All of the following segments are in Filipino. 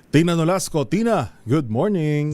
Tina Nolasco. Tina, good morning.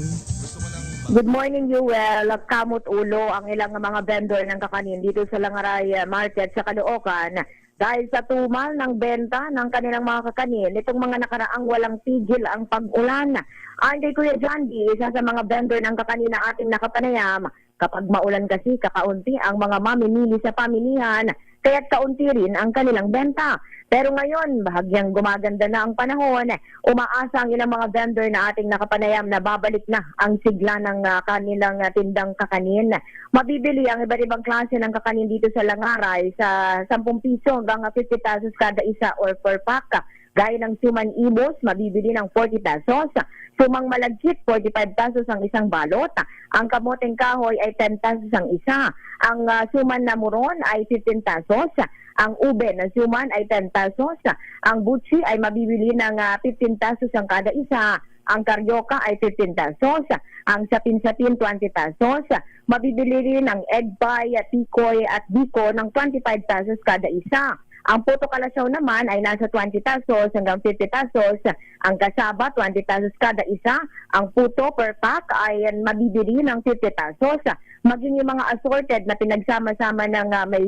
Good morning, Yuel. Kamot ulo ang ilang mga vendor ng kakanin dito sa Langaray Market sa Caloocan dahil sa tumal ng benta ng kanilang mga kakanin. Itong mga nakaraang walang tigil ang pag-ulan. Ayon kay Kuya John D, isa sa mga vendor ng kakanin na ating nakapanayam, kapag maulan kasi kakaunti ang mga mamimili sa pamilihan, kaya't kaunti rin ang kanilang benta. Pero ngayon, bahagyang gumaganda na ang panahon, umaasa ang ilang mga vendor na ating nakapanayam na babalik na ang sigla ng kanilang tindang kakanin. Mabibili ang iba't ibang klase ng kakanin dito sa Langaray sa 10 piso hanggang 50 pesos kada isa or per pack. Gaya ng suman ibos, mabibili ng 40 pesos. Sumang malagkit, 45 pesos ang isang balot. Ang kamoteng kahoy ay 10 pesos ang isa. Ang suman na muron ay 15 pesos. Ang ube na suman ay 10 pesos. Ang butsi ay mabibili ng 15 pesos ang kada isa. Ang karyoka ay 15 pesos. Ang sapin-sapin, 20 pesos. Mabibili rin ng egg pie, tikoy at biko ng 25 pesos kada isa. Ang puto kalasaw naman ay nasa 20 pesos hanggang 50 pesos. Ang kasaba, 20 pesos kada isa. Ang puto per pack ay mabibili ng 50 pesos. Maging yung mga assorted na pinagsama-sama ng may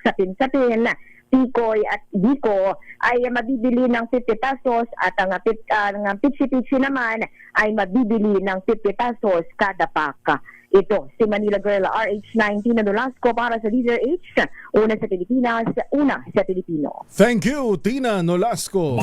sapin-sapin, tikoy at biko ay mabibili ng 50 pesos at ang pitsi-pitsi naman ay mabibili ng 50 pesos kada pack. Ito, si Manila Girl RH19 na Nolasco para sa Leader H, una sa Pilipinas, una sa Pilipino. Thank you, Tina Nolasco.